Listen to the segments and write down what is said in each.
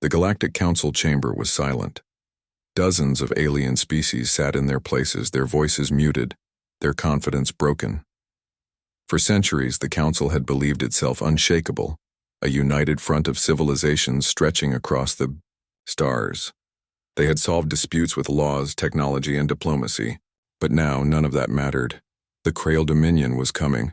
The Galactic Council chamber was silent. Dozens of alien species sat in their places, their voices muted, their confidence broken. For centuries, the Council had believed itself unshakable, a united front of civilizations stretching across the stars. They had solved disputes with laws, technology, and diplomacy, but now none of that mattered. The Krail Dominion was coming.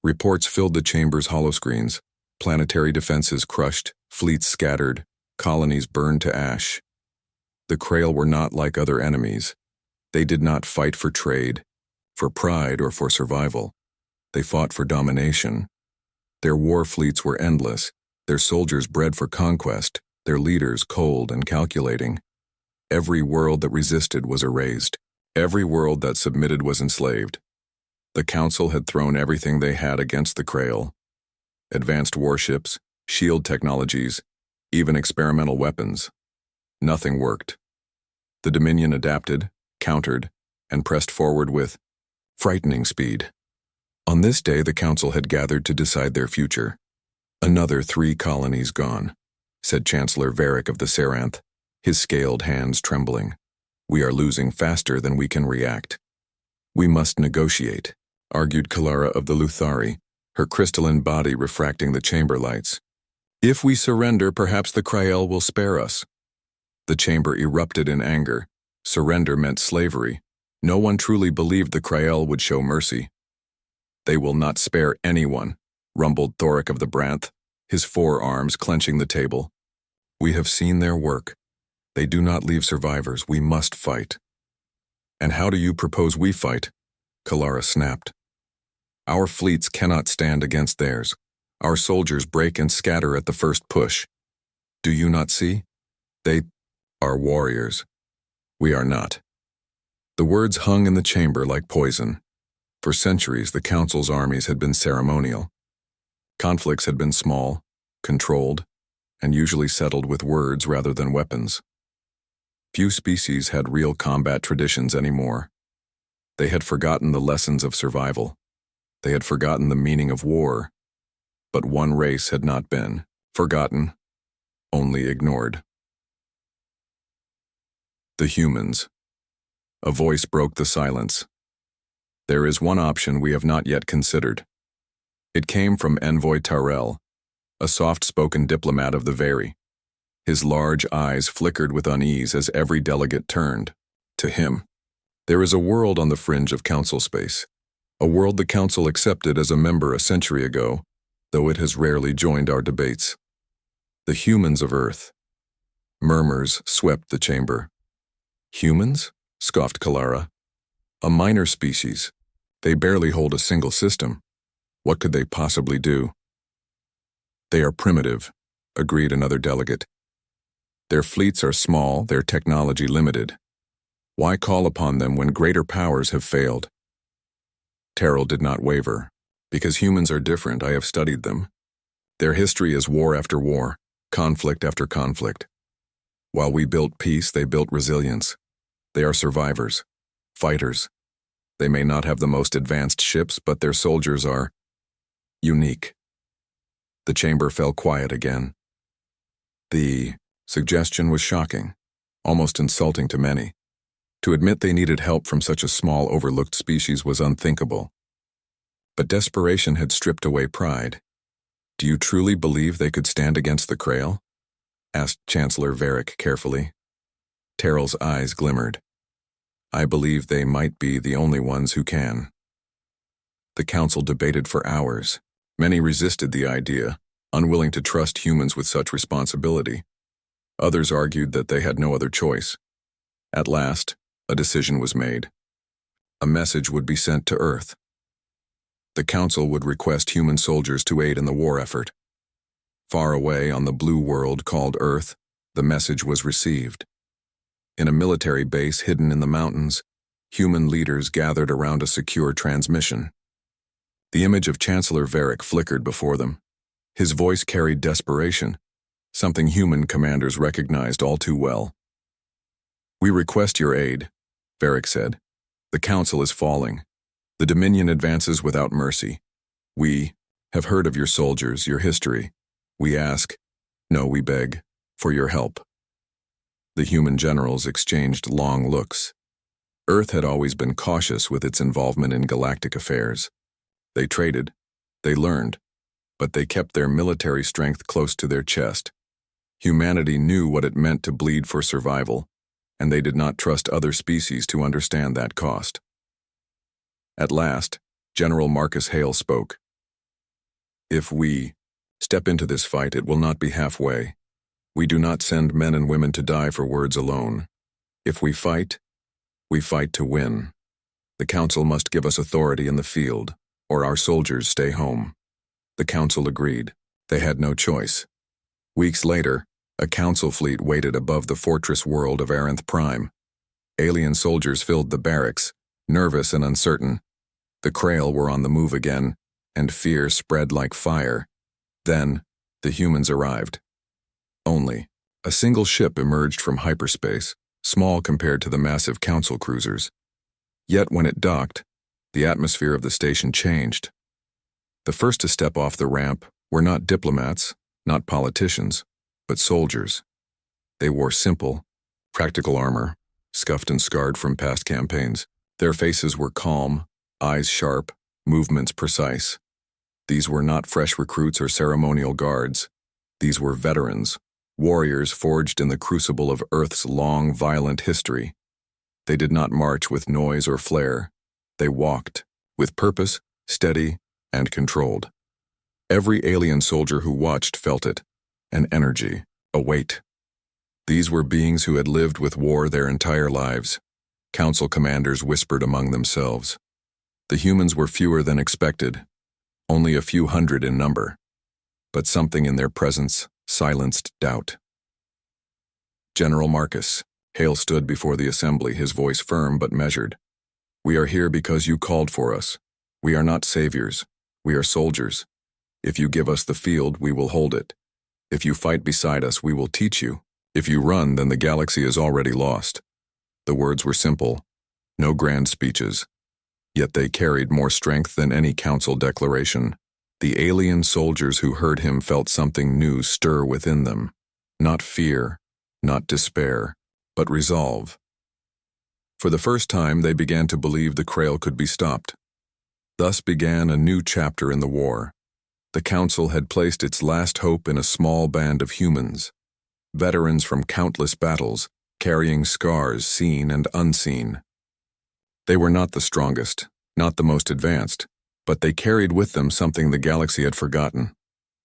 Reports filled the chamber's holoscreens, planetary defenses crushed, fleets scattered, colonies burned to ash. The Krail were not like other enemies. They did not fight for trade, for pride, or for survival. They fought for domination. Their war fleets were endless, their soldiers bred for conquest, their leaders cold and calculating. Every world that resisted was erased. Every world that submitted was enslaved. The Council had thrown everything they had against the Krail. Advanced warships, shield technologies, even experimental weapons. Nothing worked. The Dominion adapted, countered, and pressed forward with frightening speed. On this day, the Council had gathered to decide their future. "Another 3 colonies gone," said Chancellor Varric of the Saranth, his scaled hands trembling. "We are losing faster than we can react." "We must negotiate," argued Kalara of the Luthari, her crystalline body refracting the chamber lights. "If we surrender, perhaps the Krail will spare us." The chamber erupted in anger. Surrender meant slavery. No one truly believed the Krail would show mercy. "They will not spare anyone," rumbled Thoric of the Branth, his forearms clenching the table. "We have seen their work. They do not leave survivors. We must fight." "And how do you propose we fight?" Kalara snapped. "Our fleets cannot stand against theirs. Our soldiers break and scatter at the first push. Do you not see? They are warriors. We are not." The words hung in the chamber like poison. For centuries, the Council's armies had been ceremonial. Conflicts had been small, controlled, and usually settled with words rather than weapons. Few species had real combat traditions anymore. They had forgotten the lessons of survival. They had forgotten the meaning of war. But one race had not been forgotten, only ignored. The humans. A voice broke the silence. "There is one option we have not yet considered." It came from Envoy Tarell, a soft-spoken diplomat of the Very. His large eyes flickered with unease as every delegate turned to him. "There is a world on the fringe of Council space, a world the Council accepted as a member a century ago, though it has rarely joined our debates. The humans of Earth." Murmurs swept the chamber. "Humans?" scoffed Kalara. "A minor species. They barely hold a single system. What could they possibly do?" "They are primitive," agreed another delegate. "Their fleets are small, their technology limited. Why call upon them when greater powers have failed?" Terrell did not waver. "Because humans are different, I have studied them. Their history is war after war, conflict after conflict. While we built peace, they built resilience. They are survivors, fighters. They may not have the most advanced ships, but their soldiers are unique." The chamber fell quiet again. The suggestion was shocking, almost insulting to many. To admit they needed help from such a small, overlooked species was unthinkable. But desperation had stripped away pride. "Do you truly believe they could stand against the Krail?" asked Chancellor Varric carefully. Terrell's eyes glimmered. "I believe they might be the only ones who can." The Council debated for hours. Many resisted the idea, unwilling to trust humans with such responsibility. Others argued that they had no other choice. At last, a decision was made. A message would be sent to Earth. The Council would request human soldiers to aid in the war effort. Far away on the blue world called Earth, the message was received. In a military base hidden in the mountains, human leaders gathered around a secure transmission. The image of Chancellor Varric flickered before them. His voice carried desperation, something human commanders recognized all too well. "We request your aid," Varric said. "The Council is falling. The Dominion advances without mercy. We have heard of your soldiers, your history. We ask, no, we beg, For your help." The human generals exchanged long looks. Earth had always been cautious with its involvement in galactic affairs. They traded, they learned, but they kept their military strength close to their chest. Humanity knew what it meant to bleed for survival, and they did not trust other species to understand that cost. At last, General Marcus Hale spoke. "If we step into this fight, it will not be halfway. We do not send men and women to die for words alone. If we fight to win. The Council must give us authority in the field, or our soldiers stay home." The Council agreed. They had no choice. Weeks later, a Council fleet waited above the fortress world of Prime. Alien soldiers filled the barracks, nervous and uncertain. The Krail were on the move again, and fear spread like fire. Then, the humans arrived. Only, a single ship emerged from hyperspace, small compared to the massive Council cruisers. Yet when it docked, the atmosphere of the station changed. The first to step off the ramp were not diplomats, not politicians, but soldiers. They wore simple, practical armor, scuffed and scarred from past campaigns. Their faces were calm, eyes sharp, movements precise. These were not fresh recruits or ceremonial guards. These were veterans, warriors forged in the crucible of Earth's long, violent history. They did not march with noise or flair. They walked, with purpose, steady, and controlled. Every alien soldier who watched felt it, an energy, a weight. These were beings who had lived with war their entire lives. Council commanders whispered among themselves. The humans were fewer than expected, only a few hundred in number. But something in their presence silenced doubt. "General Marcus," Hale stood before the assembly, his voice firm but measured. "We are here because you called for us. We are not saviors. We are soldiers. If you give us the field, we will hold it. If you fight beside us, we will teach you. If you run, then the galaxy is already lost." The words were simple, no grand speeches. Yet they carried more strength than any council declaration. The alien soldiers who heard him felt something new stir within them. Not fear, not despair, but resolve. For the first time, they began to believe the Krail could be stopped. Thus began a new chapter in the war. The Council had placed its last hope in a small band of humans, veterans from countless battles, carrying scars seen and unseen. They were not the strongest, not the most advanced, but they carried with them something the galaxy had forgotten: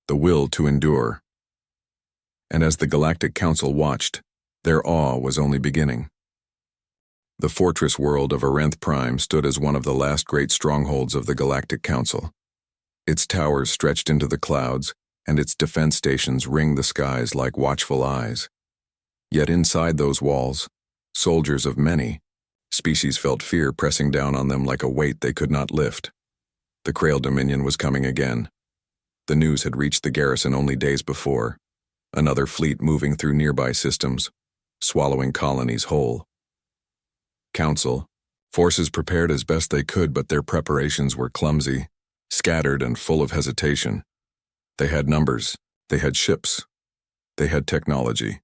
the will to endure. And as the Galactic Council watched, their awe was only beginning. The fortress world of Prime stood as one of the last great strongholds of the Galactic Council. Its towers stretched into the clouds, and its defense stations ringed the skies like watchful eyes. Yet inside those walls, soldiers of many species felt fear pressing down on them like a weight they could not lift. The Krail Dominion was coming again. The news had reached the garrison only days before, another fleet moving through nearby systems, swallowing colonies whole. Council, forces prepared as best they could, but their preparations were clumsy, scattered, and full of hesitation. They had numbers, they had ships, they had technology.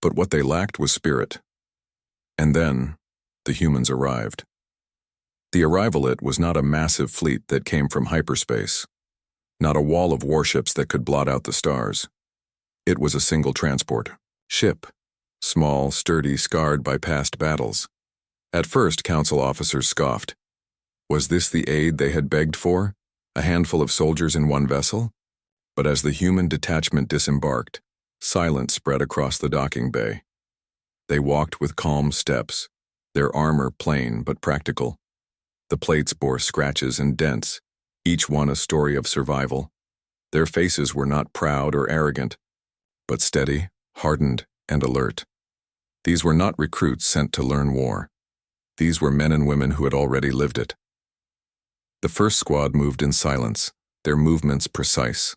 But what they lacked was spirit. And then, the humans arrived. The arrivalet was not a massive fleet that came from hyperspace, not a wall of warships that could blot out the stars. It was a single transport ship, small, sturdy, scarred by past battles. At first, Council officers scoffed. Was this the aid they had begged for? A handful of soldiers in one vessel? But as the human detachment disembarked, silence spread across the docking bay. They walked with calm steps, their armor plain but practical. The plates bore scratches and dents, each one a story of survival. Their faces were not proud or arrogant, but steady, hardened, and alert. These were not recruits sent to learn war. These were men and women who had already lived it. The first squad moved in silence, their movements precise,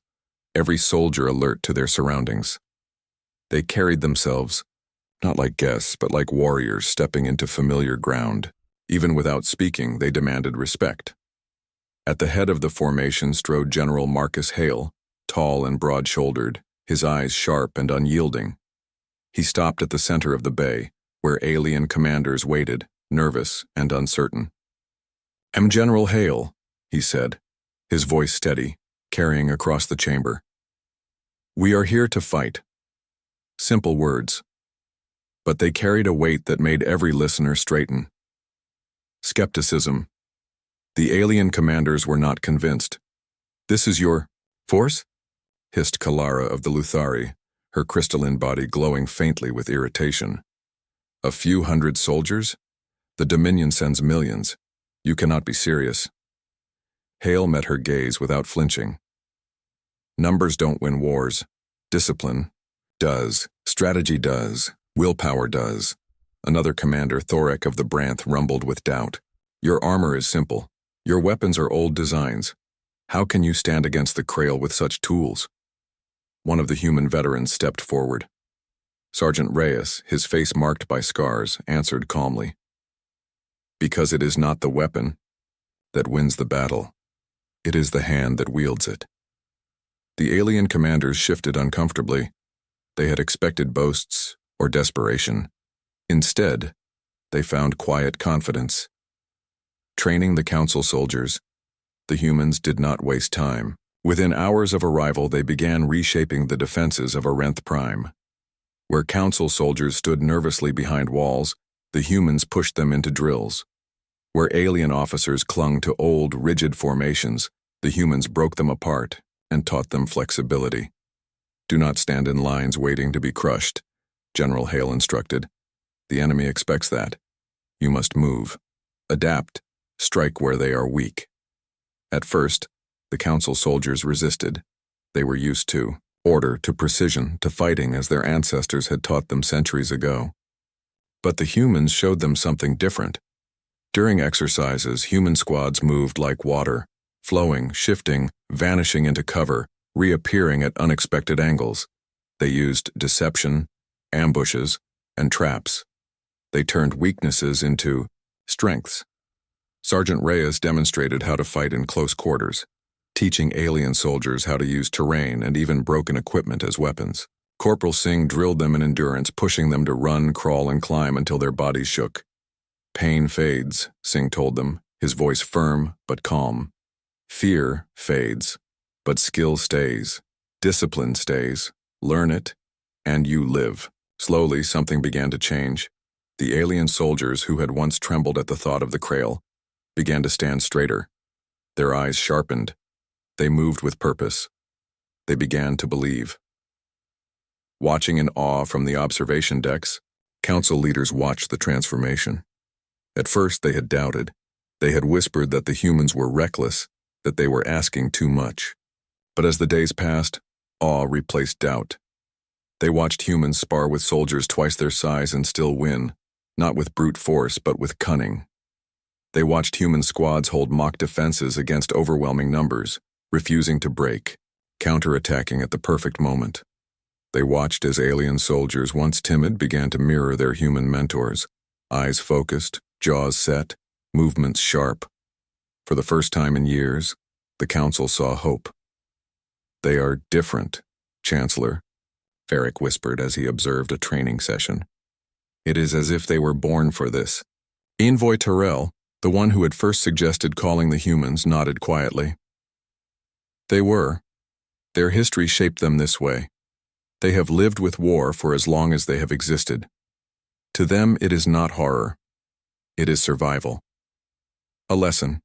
every soldier alert to their surroundings. They carried themselves, not like guests, but like warriors stepping into familiar ground. Even without speaking, they demanded respect. At the head of the formation strode General Marcus Hale, tall and broad-shouldered, his eyes sharp and unyielding. He stopped at the center of the bay, where alien commanders waited, nervous and uncertain. "I'm General Hale," he said, his voice steady, carrying across the chamber. "We are here to fight." Simple words, but they carried a weight that made every listener straighten. Skepticism. The alien commanders were not convinced. "This is your force?" hissed Kalara of the Luthari, her crystalline body glowing faintly with irritation. "A few hundred soldiers? The Dominion sends millions. You cannot be serious." Hale met her gaze without flinching. "Numbers don't win wars. Discipline does. Strategy does. Willpower does." Another commander, Thorek of the Branth, rumbled with doubt. "Your armor is simple. Your weapons are old designs. How can you stand against the Krail with such tools?" One of the human veterans stepped forward. Sergeant Reyes, his face marked by scars, answered calmly. "Because it is not the weapon that wins the battle. It is the hand that wields it." The alien commanders shifted uncomfortably. They had expected boasts or desperation. Instead, they found quiet confidence. Training the Council soldiers, the humans did not waste time. Within hours of arrival, they began reshaping the defenses of Arenth Prime. Where Council soldiers stood nervously behind walls, the humans pushed them into drills. Where alien officers clung to old, rigid formations, the humans broke them apart and taught them flexibility. "Do not stand in lines waiting to be crushed," General Hale instructed. "The enemy expects that. You must move, adapt, strike where they are weak." At first, the Council soldiers resisted. They were used to order, to precision, to fighting as their ancestors had taught them centuries ago. But the humans showed them something different. During exercises, human squads moved like water, flowing, shifting, vanishing into cover, reappearing at unexpected angles. They used deception, ambushes, and traps. They turned weaknesses into strengths. Sergeant Reyes demonstrated how to fight in close quarters, teaching alien soldiers how to use terrain and even broken equipment as weapons. Corporal Singh drilled them in endurance, pushing them to run, crawl, and climb until their bodies shook. "Pain fades," Singh told them, his voice firm but calm. "Fear fades, but skill stays. Discipline stays. Learn it, and you live." Slowly, something began to change. The alien soldiers, who had once trembled at the thought of the Krail, began to stand straighter. Their eyes sharpened. They moved with purpose. They began to believe. Watching in awe from the observation decks, Council leaders watched the transformation. At first, they had doubted. They had whispered that the humans were reckless, that they were asking too much. But as the days passed, awe replaced doubt. They watched humans spar with soldiers twice their size and still win, not with brute force, but with cunning. They watched human squads hold mock defenses against overwhelming numbers, refusing to break, counterattacking at the perfect moment. They watched as alien soldiers, once timid, began to mirror their human mentors, eyes focused, jaws set, movements sharp. For the first time in years, the Council saw hope. "They are different, Chancellor," Ferric whispered as he observed a training session. "It is as if they were born for this." Envoy Terrell, the one who had first suggested calling the humans, nodded quietly. "They were. Their history shaped them this way. They have lived with war for as long as they have existed. To them, it is not horror. It is survival. A lesson."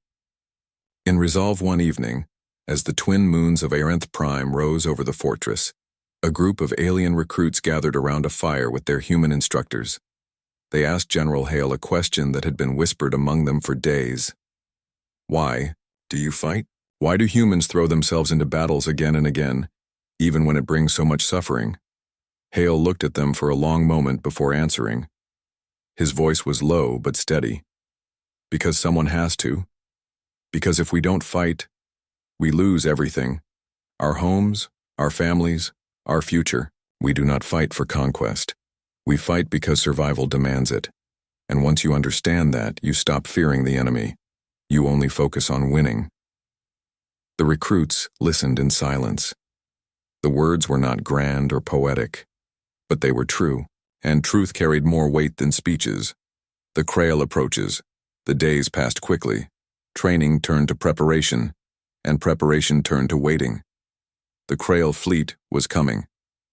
In resolve one evening, as the twin moons of Arenth Prime rose over the fortress, a group of alien recruits gathered around a fire with their human instructors. They asked General Hale a question that had been whispered among them for days. "Why do you fight? Why do humans throw themselves into battles again and again, even when it brings so much suffering?" Hale looked at them for a long moment before answering. His voice was low but steady. "Because someone has to. Because if we don't fight, we lose everything. Our homes, our families, our future. We do not fight for conquest. We fight because survival demands it. And once you understand that, you stop fearing the enemy. You only focus on winning." The recruits listened in silence. The words were not grand or poetic, but they were true, and truth carried more weight than speeches. The Krail approaches. The days passed quickly. Training turned to preparation, and preparation turned to waiting. The Krail fleet was coming.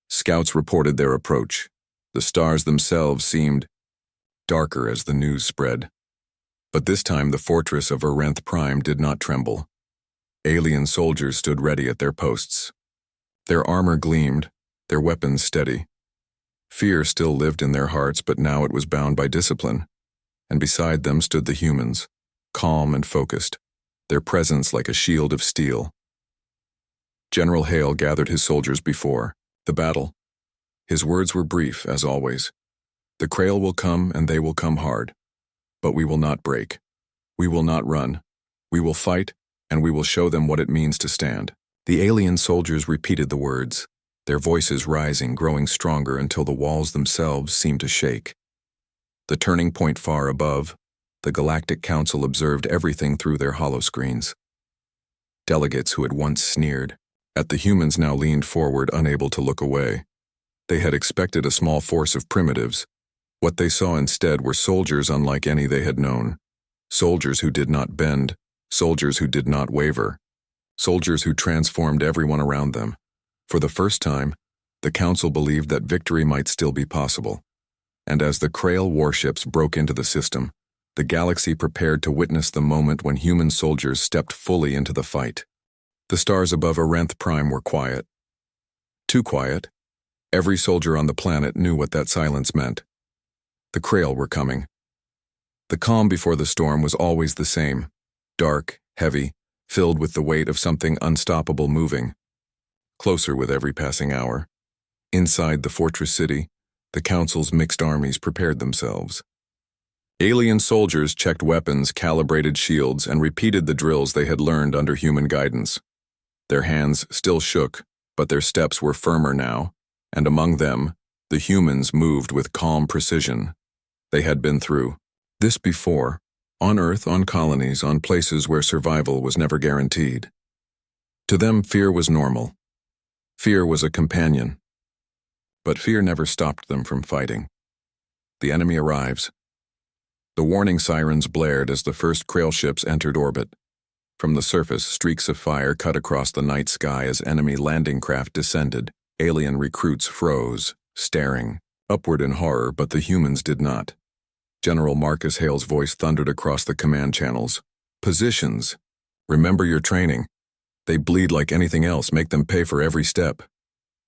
Scouts reported their approach. The stars themselves seemed darker as the news spread. But this time the fortress of DEATHWORLD did not tremble. Alien soldiers stood ready at their posts. Their armor gleamed, their weapons steady. Fear still lived in their hearts, but now it was bound by discipline. And beside them stood the humans, calm and focused, their presence like a shield of steel. General Hale gathered his soldiers before the battle. His words were brief, as always. The Krail will come, and they will come hard. But we will not break. We will not run. We will fight, and we will show them what it means to stand. The alien soldiers repeated the words, their voices rising, growing stronger until the walls themselves seemed to shake. The turning point far above, the Galactic Council observed everything through their holoscreens. Delegates who had once sneered at the humans now leaned forward, unable to look away. They had expected a small force of primitives. What they saw instead were soldiers unlike any they had known. Soldiers who did not bend, soldiers who did not waver, soldiers who transformed everyone around them. For the first time, the Council believed that victory might still be possible. And as the Krail warships broke into the system, the galaxy prepared to witness the moment when human soldiers stepped fully into the fight. The stars above DEATHWORLD were quiet. Too quiet. Every soldier on the planet knew what that silence meant. The Krail were coming. The calm before the storm was always the same, dark, heavy, filled with the weight of something unstoppable moving. Closer with every passing hour. Inside the fortress city, the Council's mixed armies prepared themselves. Alien soldiers checked weapons, calibrated shields, and repeated the drills they had learned under human guidance. Their hands still shook, but their steps were firmer now, and among them, the humans moved with calm precision. They had been through this before, on Earth, on colonies, on places where survival was never guaranteed. To them, fear was normal. Fear was a companion. But fear never stopped them from fighting. The enemy arrives. The warning sirens blared as the first Krail ships entered orbit. From the surface, streaks of fire cut across the night sky as enemy landing craft descended. Alien recruits froze, staring upward in horror, but the humans did not. General Marcus Hale's voice thundered across the command channels. Positions. Remember your training. They bleed like anything else, make them pay for every step.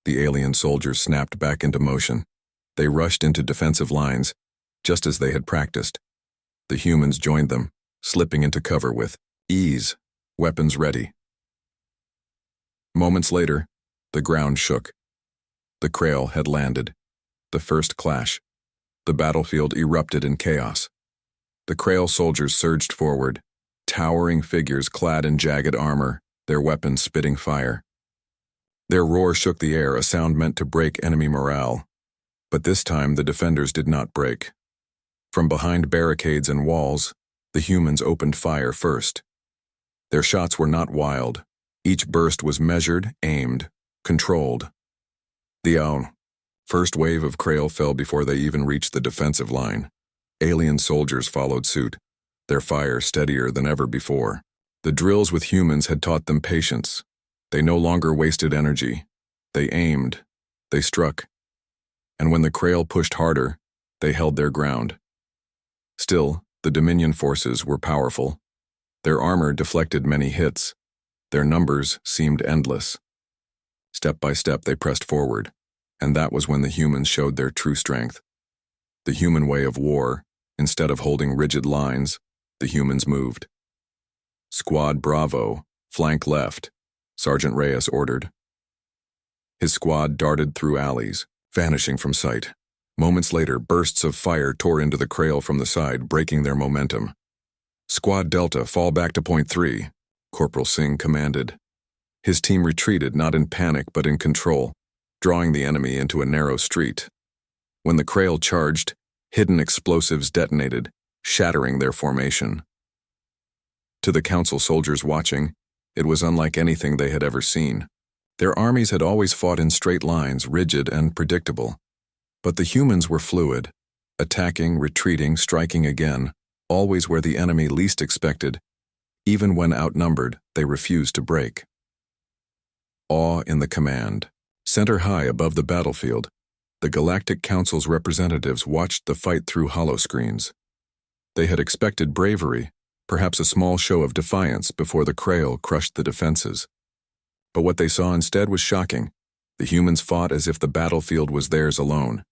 The alien soldiers snapped back into motion. They rushed into defensive lines, just as they had practiced. The humans joined them, slipping into cover with ease, weapons ready. Moments later, the ground shook. The Krail had landed. The first clash. The battlefield erupted in chaos. The Krail soldiers surged forward, towering figures clad in jagged armor, their weapons spitting fire. Their roar shook the air, a sound meant to break enemy morale. But this time the defenders did not break. From behind barricades and walls, the humans opened fire first. Their shots were not wild. Each burst was measured, aimed, controlled. The first wave of Krail fell before they even reached the defensive line. Alien soldiers followed suit, their fire steadier than ever before. The drills with humans had taught them patience. They no longer wasted energy. They aimed. They struck. And when the Krail pushed harder, they held their ground. Still, the Dominion forces were powerful. Their armor deflected many hits. Their numbers seemed endless. Step by step they pressed forward, and that was when the humans showed their true strength. The human way of war, instead of holding rigid lines, the humans moved. Squad Bravo, flank left, Sergeant Reyes ordered. His squad darted through alleys, vanishing from sight. Moments later, bursts of fire tore into the Krail from the side, breaking their momentum. Squad Delta, fall back to point 3, Corporal Singh commanded. His team retreated, not in panic but in control, drawing the enemy into a narrow street. When the Krail charged, hidden explosives detonated, shattering their formation. To the Council soldiers watching, it was unlike anything they had ever seen. Their armies had always fought in straight lines, rigid and predictable. But the humans were fluid, attacking, retreating, striking again, always where the enemy least expected. Even when outnumbered, they refused to break. Awe in the command. Center high above the battlefield, the Galactic Council's representatives watched the fight through holoscreens. They had expected bravery, perhaps a small show of defiance before the Krail crushed the defenses. But what they saw instead was shocking. The humans fought as if the battlefield was theirs alone.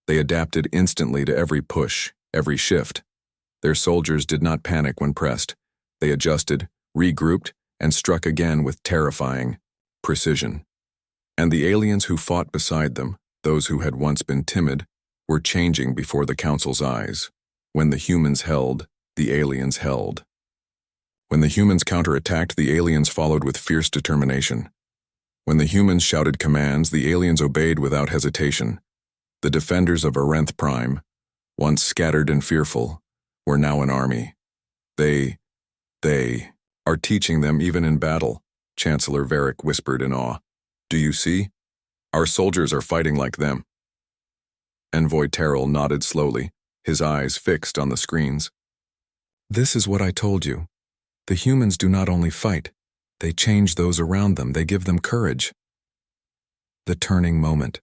They adapted instantly to every push, every shift. Their soldiers did not panic when pressed. They adjusted, regrouped, and struck again with terrifying precision. And the aliens who fought beside them, those who had once been timid, were changing before the Council's eyes. When the humans held, the aliens held. When the humans counterattacked, the aliens followed with fierce determination. When the humans shouted commands, the aliens obeyed without hesitation. The defenders of Prime, once scattered and fearful, were now an army. They are teaching them even in battle, Chancellor Varric whispered in awe. Do you see? Our soldiers are fighting like them. Envoy Terrell nodded slowly, his eyes fixed on the screens. This is what I told you. The humans do not only fight, they change those around them, they give them courage. The turning moment.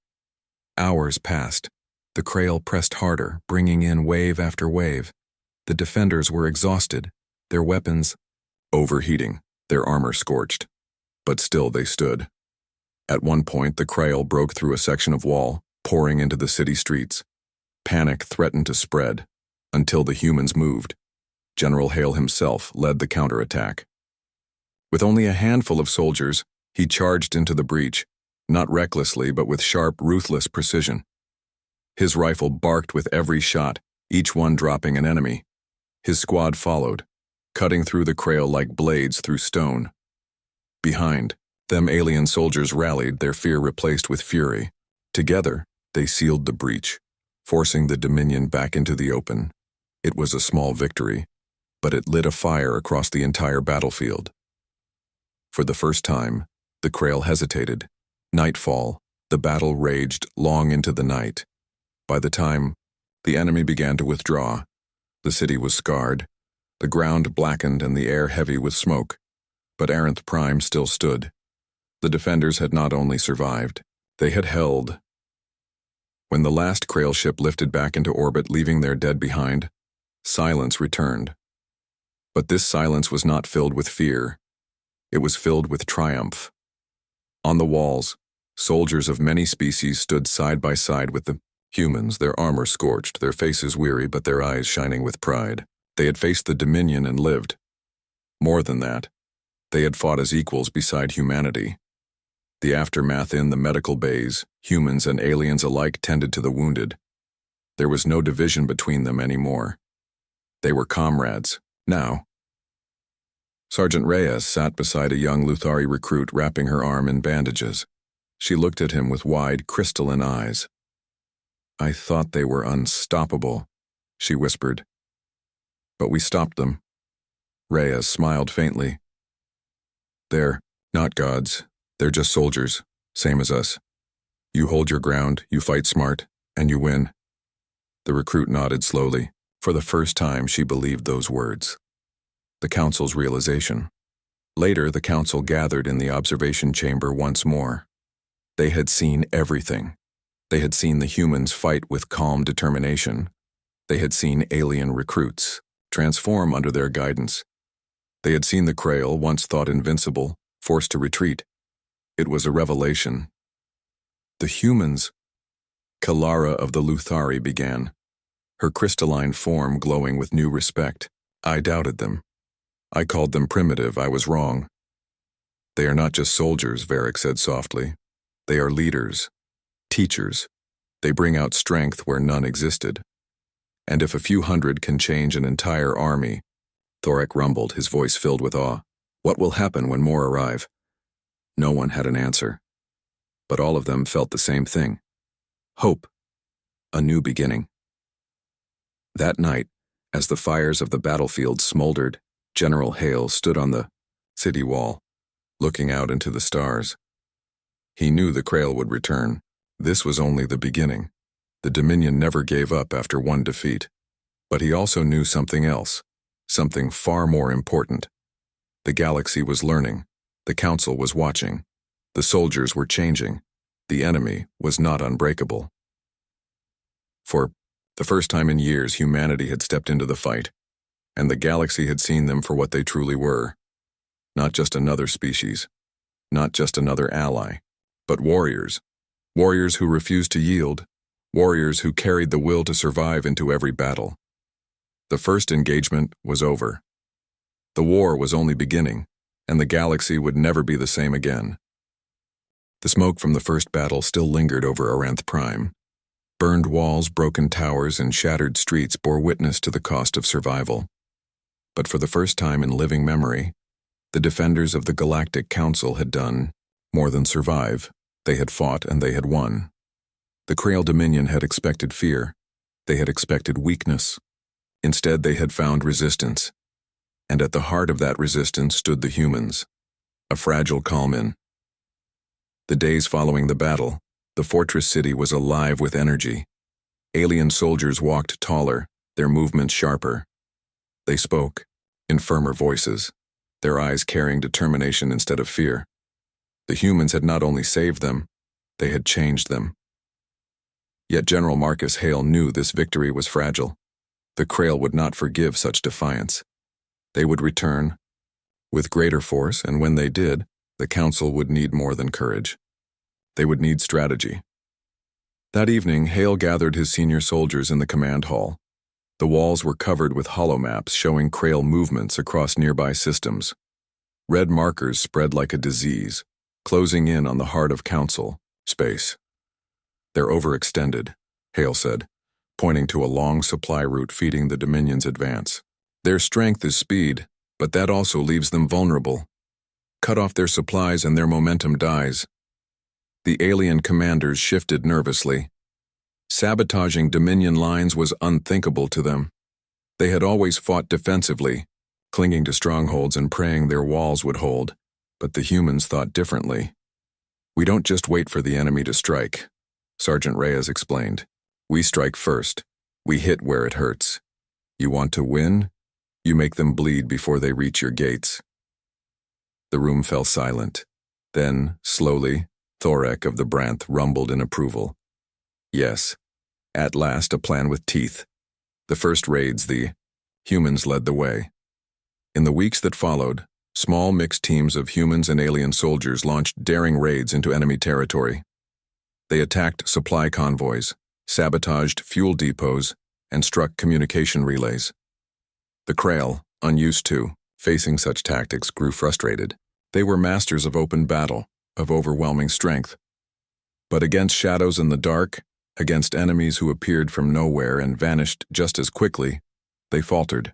Hours passed. The Krail pressed harder, bringing in wave after wave. The defenders were exhausted, their weapons overheating, their armor scorched. But still they stood. At one point, the Krail broke through a section of wall, pouring into the city streets. Panic threatened to spread, until the humans moved. General Hale himself led the counterattack. With only a handful of soldiers, he charged into the breach, not recklessly but with sharp, ruthless precision. His rifle barked with every shot, each one dropping an enemy. His squad followed, cutting through the Krail like blades through stone. Behind, them alien soldiers rallied, their fear replaced with fury. Together, they sealed the breach, forcing the Dominion back into the open. It was a small victory, but it lit a fire across the entire battlefield. For the first time, the Krail hesitated. Nightfall, the battle raged long into the night. By the time the enemy began to withdraw, the city was scarred, the ground blackened and the air heavy with smoke. But Prime still stood. The defenders had not only survived, they had held. When the last Krail ship lifted back into orbit, leaving their dead behind, silence returned. But this silence was not filled with fear. It was filled with triumph. On the walls, soldiers of many species stood side by side with the humans, their armor scorched, their faces weary but their eyes shining with pride. They had faced the Dominion and lived. More than that, they had fought as equals beside humanity. The aftermath in the medical bays, humans and aliens alike tended to the wounded. There was no division between them anymore. They were comrades, now. Sergeant Reyes sat beside a young Luthari recruit wrapping her arm in bandages. She looked at him with wide, crystalline eyes. I thought they were unstoppable, she whispered. But we stopped them. Reyes smiled faintly. They're not gods. They're just soldiers, same as us. You hold your ground, you fight smart, and you win. The recruit nodded slowly. For the first time, she believed those words. The Council's realization. Later, the Council gathered in the observation chamber once more. They had seen everything. They had seen the humans fight with calm determination. They had seen alien recruits transform under their guidance. They had seen the Krail, once thought invincible, forced to retreat. It was a revelation. The humans. Kalara of the Luthari began, her crystalline form glowing with new respect. I doubted them. I called them primitive. I was wrong. They are not just soldiers, Varric said softly. They are leaders, teachers. They bring out strength where none existed. And if a few hundred can change an entire army, Thorek rumbled, his voice filled with awe. What will happen when more arrive? No one had an answer. But all of them felt the same thing. Hope. A new beginning. That night, as the fires of the battlefield smoldered, General Hale stood on the city wall, looking out into the stars. He knew the Krail would return. This was only the beginning. The Dominion never gave up after one defeat. But he also knew something else, something far more important. The galaxy was learning. The Council was watching. The soldiers were changing. The enemy was not unbreakable. For the first time in years, humanity had stepped into the fight, and the galaxy had seen them for what they truly were. Not just another species, not just another ally, but warriors. Warriors who refused to yield, warriors who carried the will to survive into every battle. The first engagement was over. The war was only beginning, and the galaxy would never be the same again. The smoke from the first battle still lingered over Aranth Prime. Burned walls, broken towers, and shattered streets bore witness to the cost of survival. But for the first time in living memory, the defenders of the Galactic Council had done more than survive. They had fought and they had won. The Krail Dominion had expected fear. They had expected weakness. Instead, they had found resistance. And at the heart of that resistance stood the humans, a fragile calm. The days following the battle, the fortress city was alive with energy. Alien soldiers walked taller, their movements sharper. They spoke, in firmer voices, their eyes carrying determination instead of fear. The humans had not only saved them, they had changed them. Yet General Marcus Hale knew this victory was fragile. The Krail would not forgive such defiance. They would return, with greater force, and when they did, the Council would need more than courage. They would need strategy. That evening, Hale gathered his senior soldiers in the command hall. The walls were covered with holomaps showing Krail movements across nearby systems. Red markers spread like a disease, closing in on the heart of Council, space. They're overextended, Hale said, pointing to a long supply route feeding the Dominion's advance. Their strength is speed, but that also leaves them vulnerable. Cut off their supplies and their momentum dies. The alien commanders shifted nervously. Sabotaging Dominion lines was unthinkable to them. They had always fought defensively, clinging to strongholds and praying their walls would hold, but the humans thought differently. We don't just wait for the enemy to strike, Sergeant Reyes explained. We strike first. We hit where it hurts. You want to win? You make them bleed before they reach your gates. The room fell silent. Then, slowly, Thorek of the Branth rumbled in approval. Yes, at last a plan with teeth. The first raids, the humans led the way. In the weeks that followed, small mixed teams of humans and alien soldiers launched daring raids into enemy territory. They attacked supply convoys, sabotaged fuel depots, and struck communication relays. The Krail, unused to facing such tactics, grew frustrated. They were masters of open battle, of overwhelming strength. But against shadows in the dark, against enemies who appeared from nowhere and vanished just as quickly, they faltered.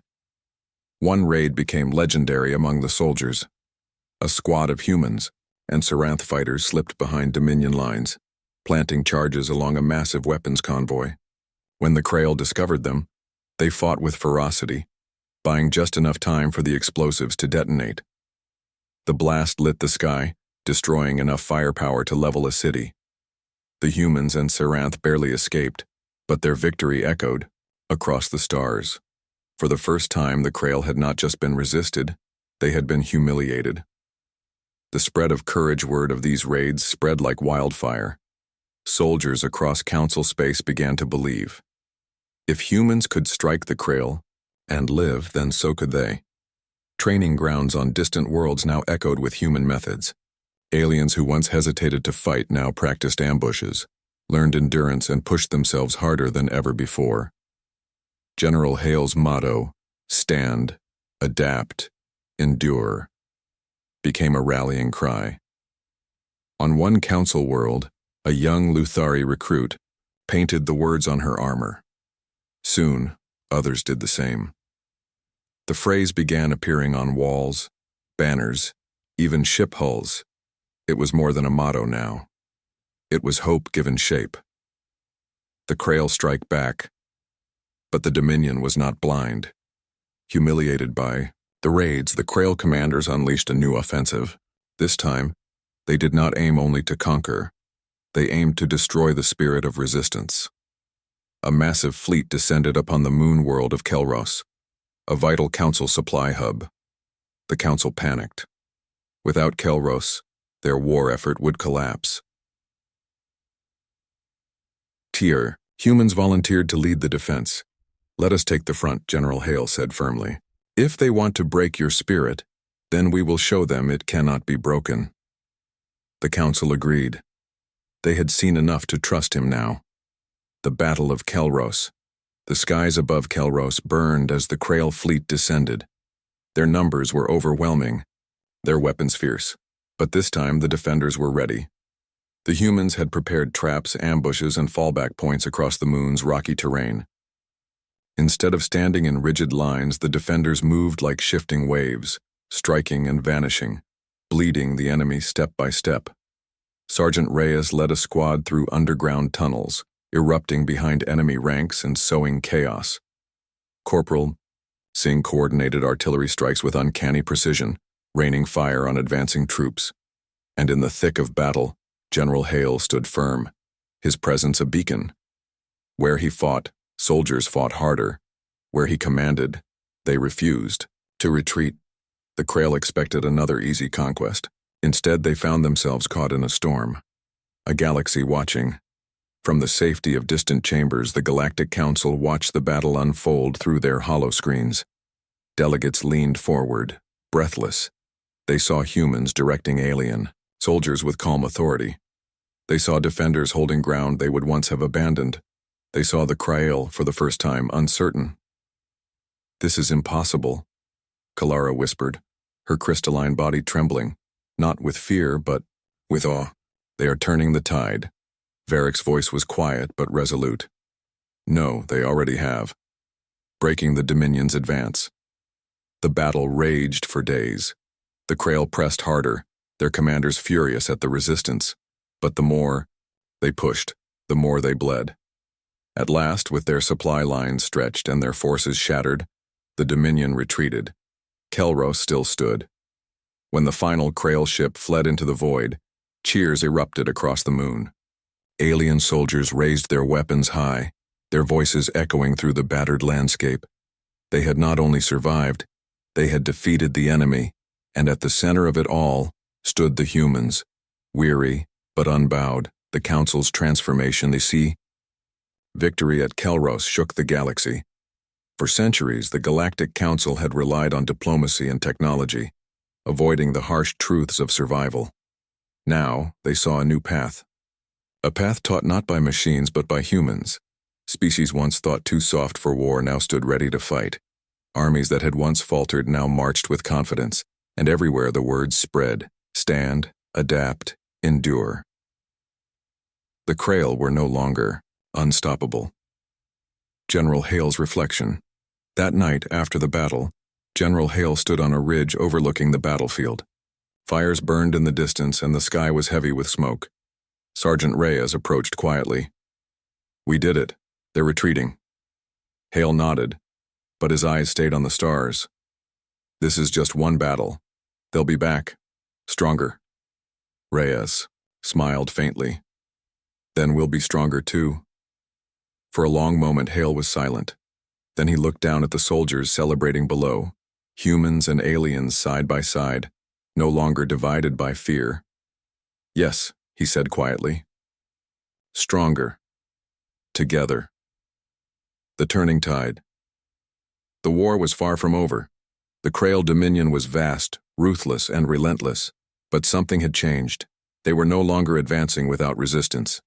One raid became legendary among the soldiers. A squad of humans and Saranth fighters slipped behind Dominion lines, planting charges along a massive weapons convoy. When the Krail discovered them, they fought with ferocity, buying just enough time for the explosives to detonate. The blast lit the sky, destroying enough firepower to level a city. The humans and Saranth barely escaped, but their victory echoed across the stars. For the first time, the Krail had not just been resisted, they had been humiliated. The spread of courage word of these raids spread like wildfire. Soldiers across Council space began to believe. If humans could strike the Krail and live, then so could they. Training grounds on distant worlds now echoed with human methods. Aliens who once hesitated to fight now practiced ambushes, learned endurance, and pushed themselves harder than ever before. General Hale's motto, stand, adapt, endure, became a rallying cry. On one Council world, a young Luthari recruit painted the words on her armor. Soon, others did the same. The phrase began appearing on walls, banners, even ship hulls. It was more than a motto now. It was hope given shape. The Krail strike back, but the Dominion was not blind. Humiliated by the raids, the Krail commanders unleashed a new offensive. This time, They did not aim only to conquer. They aimed to destroy the spirit of resistance. A massive fleet descended upon the moon world of Kelros, a vital council supply hub. The council panicked. Without Kelros, their war effort would collapse. Tier, humans volunteered to lead the defense. "Let us take the front," General Hale said firmly. "If they want to break your spirit, then we will show them it cannot be broken." The council agreed. They had seen enough to trust him now. The Battle of Kelros. The skies above Kelros burned as the Krail fleet descended. Their numbers were overwhelming, their weapons fierce, but this time the defenders were ready. The humans had prepared traps, ambushes, and fallback points across the moon's rocky terrain. Instead of standing in rigid lines, the defenders moved like shifting waves, striking and vanishing, bleeding the enemy step by step. Sergeant Reyes led a squad through underground tunnels, erupting behind enemy ranks and sowing chaos. Corporal Singh coordinated artillery strikes with uncanny precision, raining fire on advancing troops. And in the thick of battle, General Hale stood firm, his presence a beacon. Where he fought, soldiers fought harder. Where he commanded, they refused to retreat. The Krail expected another easy conquest. Instead, they found themselves caught in a storm. A galaxy watching. From the safety of distant chambers, the Galactic Council watched the battle unfold through their holoscreens. Delegates leaned forward, breathless. They saw humans directing alien, soldiers with calm authority. They saw defenders holding ground they would once have abandoned. They saw the Krail, for the first time, uncertain. "This is impossible," Kalara whispered, her crystalline body trembling, not with fear, but with awe. "They are turning the tide." Varric's voice was quiet but resolute. "No, they already have. Breaking the Dominion's advance." The battle raged for days. The Krail pressed harder, their commanders furious at the resistance. But the more they pushed, the more they bled. At last, with their supply lines stretched and their forces shattered, the Dominion retreated. Kelros still stood. When the final Krail ship fled into the void, cheers erupted across the moon. Alien soldiers raised their weapons high, their voices echoing through the battered landscape. They had not only survived, they had defeated the enemy, and at the center of it all stood the humans, weary but unbowed, the Council's transformation. They see. Victory at Kelros shook the galaxy. For centuries, the Galactic Council had relied on diplomacy and technology, avoiding the harsh truths of survival. Now, they saw a new path. A path taught not by machines but by humans. Species once thought too soft for war now stood ready to fight. Armies that had once faltered now marched with confidence, and everywhere the words spread: stand, adapt, endure. The Krail were no longer unstoppable. General Hale's reflection. That night, after the battle, General Hale stood on a ridge overlooking the battlefield. Fires burned in the distance and the sky was heavy with smoke. Sergeant Reyes approached quietly. "We did it. They're retreating." Hale nodded, but his eyes stayed on the stars. "This is just one battle. They'll be back, stronger." Reyes smiled faintly. "Then we'll be stronger too." For a long moment Hale was silent. Then he looked down at the soldiers celebrating below, humans and aliens side by side, no longer divided by fear. "Yes," he said quietly. "Stronger. Together." The turning tide. The war was far from over. The Krail Dominion was vast, ruthless, and relentless. But something had changed. They were no longer advancing without resistance.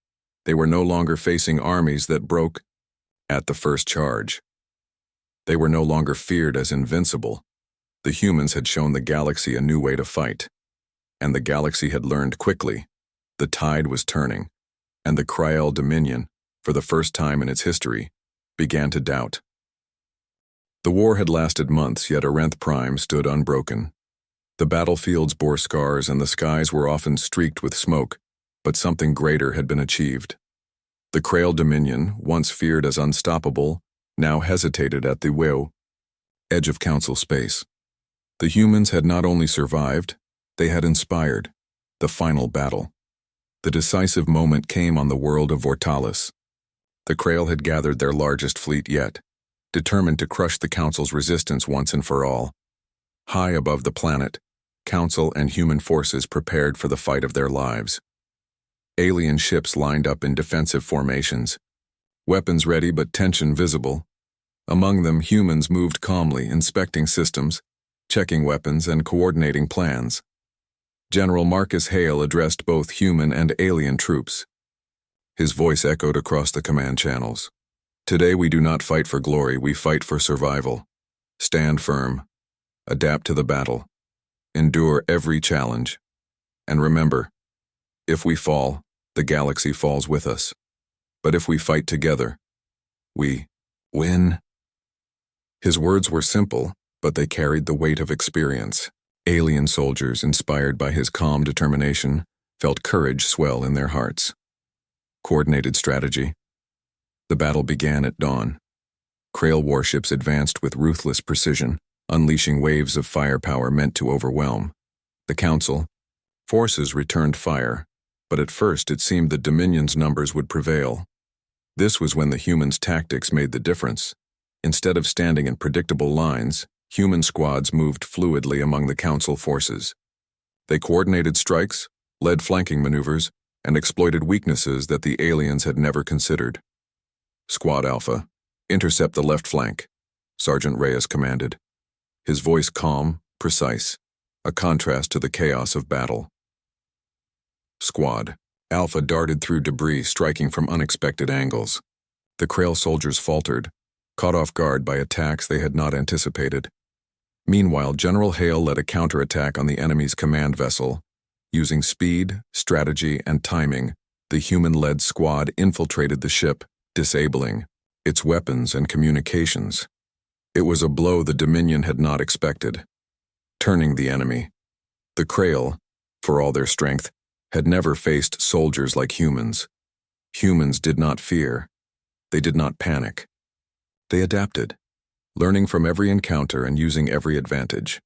They were no longer facing armies that broke at the first charge. They were no longer feared as invincible. The humans had shown the galaxy a new way to fight. And the galaxy had learned quickly. The tide was turning, and the Krail Dominion, for the first time in its history, began to doubt. The war had lasted months, yet Arenth Prime stood unbroken. The battlefields bore scars and the skies were often streaked with smoke, but something greater had been achieved. The Krail Dominion, once feared as unstoppable, now hesitated at the edge of Council space. The humans had not only survived, they had inspired. The final battle. The decisive moment came on the world of Vortalis. The Krail had gathered their largest fleet yet, determined to crush the Council's resistance once and for all. High above the planet, Council and human forces prepared for the fight of their lives. Alien ships lined up in defensive formations, weapons ready but tension visible. Among them, humans moved calmly, inspecting systems, checking weapons, and coordinating plans. General Marcus Hale addressed both human and alien troops. His voice echoed across the command channels. Today we do not fight for glory, we fight for survival. Stand firm. Adapt to the battle. Endure every challenge. And remember, if we fall, the galaxy falls with us. But if we fight together, we win. His words were simple, but they carried the weight of experience. Alien soldiers, inspired by his calm determination, felt courage swell in their hearts. Coordinated strategy. The battle began at dawn. Krail warships advanced with ruthless precision, unleashing waves of firepower meant to overwhelm. The Council forces returned fire, but at first it seemed the Dominion's numbers would prevail. This was when the humans' tactics made the difference. Instead of standing in predictable lines, human squads moved fluidly among the Council forces. They coordinated strikes, led flanking maneuvers, and exploited weaknesses that the aliens had never considered. Squad Alpha, intercept the left flank, Sergeant Reyes commanded. His voice calm, precise, a contrast to the chaos of battle. Squad Alpha darted through debris, striking from unexpected angles. The Krail soldiers faltered, caught off guard by attacks they had not anticipated. Meanwhile, General Hale led a counterattack on the enemy's command vessel. Using speed, strategy, and timing, the human-led squad infiltrated the ship, disabling its weapons and communications. It was a blow the Dominion had not expected, turning the enemy. The Krail, for all their strength, had never faced soldiers like humans. Humans did not fear. They did not panic. They adapted, learning from every encounter and using every advantage.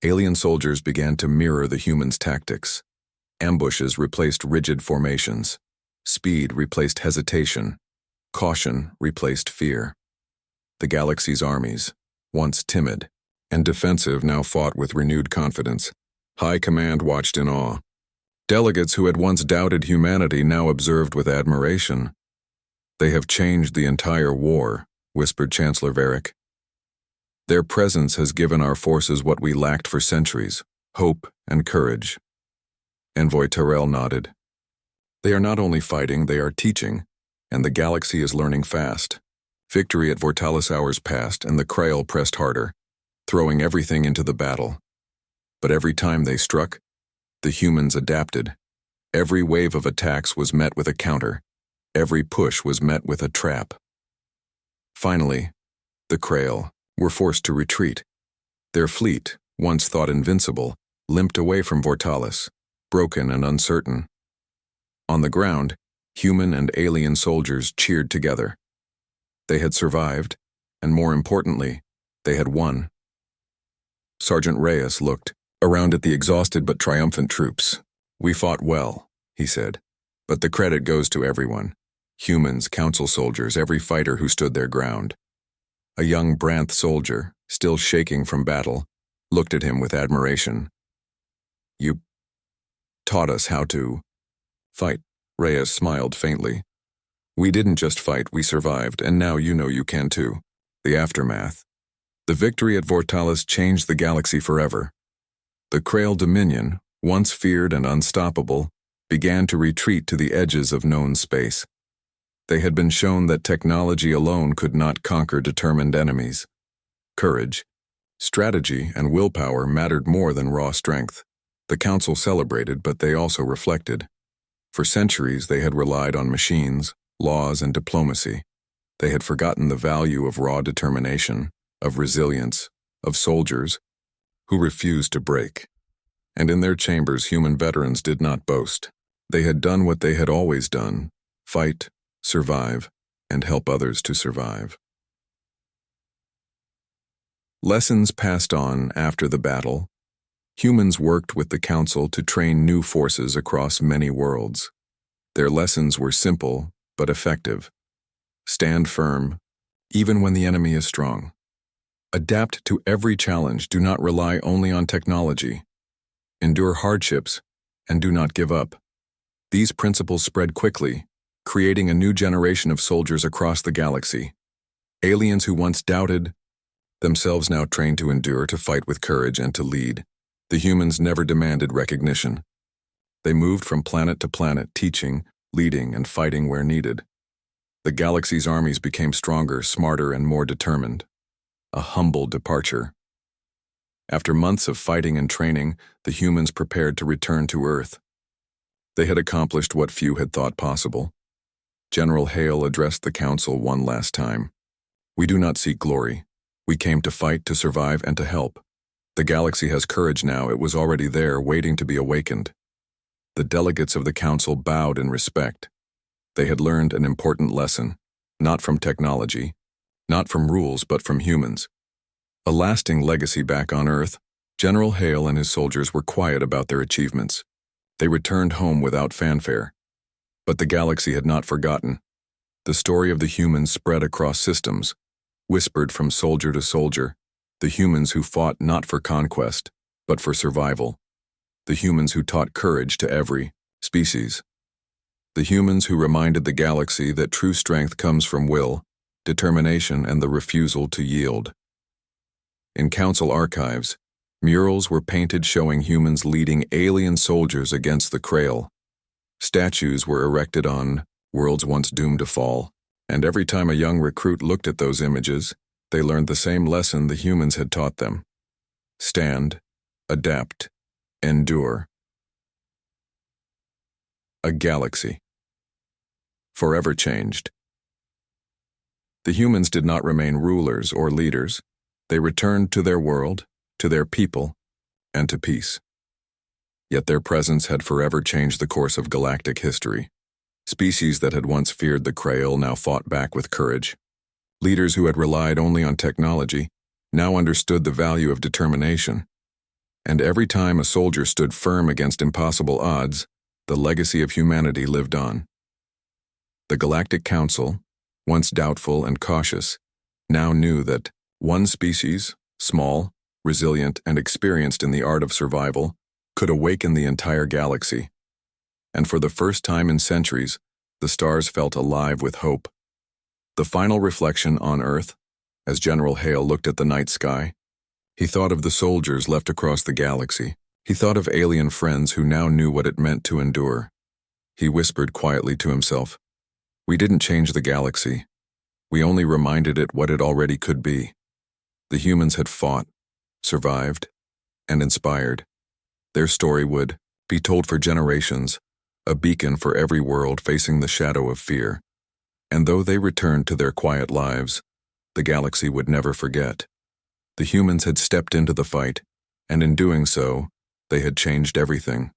Alien soldiers began to mirror the humans' tactics. Ambushes replaced rigid formations. Speed replaced hesitation. Caution replaced fear. The galaxy's armies, once timid and defensive, now fought with renewed confidence. High command watched in awe. Delegates who had once doubted humanity now observed with admiration. They have changed the entire war, whispered Chancellor Varric. Their presence has given our forces what we lacked for centuries, hope and courage. Envoy Terrell nodded. They are not only fighting, they are teaching, and the galaxy is learning fast. Victory at Vortalis hours passed, and the Krail pressed harder, throwing everything into the battle. But every time they struck, the humans adapted. Every wave of attacks was met with a counter. Every push was met with a trap. Finally, the Krail were forced to retreat. Their fleet, once thought invincible, limped away from Vortalis, broken and uncertain. On the ground, human and alien soldiers cheered together. They had survived, and more importantly, they had won. Sergeant Reyes looked around at the exhausted but triumphant troops. We fought well, he said, but the credit goes to everyone. Humans, Council soldiers, every fighter who stood their ground. A young Branth soldier, still shaking from battle, looked at him with admiration. You taught us how to fight, Reyes smiled faintly. We didn't just fight, we survived, and now you know you can too. The aftermath. The victory at Vortalis changed the galaxy forever. The Krail Dominion, once feared and unstoppable, began to retreat to the edges of known space. They had been shown that technology alone could not conquer determined enemies. Courage, strategy, and willpower mattered more than raw strength. The Council celebrated, but they also reflected. For centuries, they had relied on machines, laws, and diplomacy. They had forgotten the value of raw determination, of resilience, of soldiers who refused to break. And in their chambers, human veterans did not boast. They had done what they had always done: fight, survive, and help others to survive. Lessons passed on after the battle. Humans worked with the Council to train new forces across many worlds. Their lessons were simple but effective. Stand firm, even when the enemy is strong. Adapt to every challenge. Do not rely only on technology. Endure hardships, and do not give up. These principles spread quickly, creating a new generation of soldiers across the galaxy. Aliens who once doubted themselves now trained to endure, to fight with courage, and to lead. The humans never demanded recognition. They moved from planet to planet, teaching, leading, and fighting where needed. The galaxy's armies became stronger, smarter, and more determined. A humble departure. After months of fighting and training, the humans prepared to return to Earth. They had accomplished what few had thought possible. General Hale addressed the Council one last time. "We do not seek glory. We came to fight, to survive, and to help. The galaxy has courage now. It was already there, waiting to be awakened." The delegates of the Council bowed in respect. They had learned an important lesson, not from technology, not from rules, but from humans. A lasting legacy back on Earth. General Hale and his soldiers were quiet about their achievements. They returned home without fanfare. But the galaxy had not forgotten. The story of the humans spread across systems, whispered from soldier to soldier. The humans who fought not for conquest, but for survival. The humans who taught courage to every species. The humans who reminded the galaxy that true strength comes from will, determination, and the refusal to yield. In Council archives, murals were painted showing humans leading alien soldiers against the Krail. Statues were erected on worlds once doomed to fall, and every time a young recruit looked at those images, they learned the same lesson the humans had taught them. Stand, adapt, endure. A galaxy. Forever changed. The humans did not remain rulers or leaders. They returned to their world, to their people, and to peace. Yet their presence had forever changed the course of galactic history. Species that had once feared the Krail now fought back with courage. Leaders who had relied only on technology now understood the value of determination. And every time a soldier stood firm against impossible odds, the legacy of humanity lived on. The Galactic Council, once doubtful and cautious, now knew that one species, small, resilient, and experienced in the art of survival, could awaken the entire galaxy. And for the first time in centuries, the stars felt alive with hope. The final reflection on Earth, as General Hale looked at the night sky, he thought of the soldiers left across the galaxy. He thought of alien friends who now knew what it meant to endure. He whispered quietly to himself, "We didn't change the galaxy. We only reminded it what it already could be." The humans had fought, survived, and inspired. Their story would be told for generations, a beacon for every world facing the shadow of fear. And though they returned to their quiet lives, the galaxy would never forget. The humans had stepped into the fight, and in doing so, they had changed everything.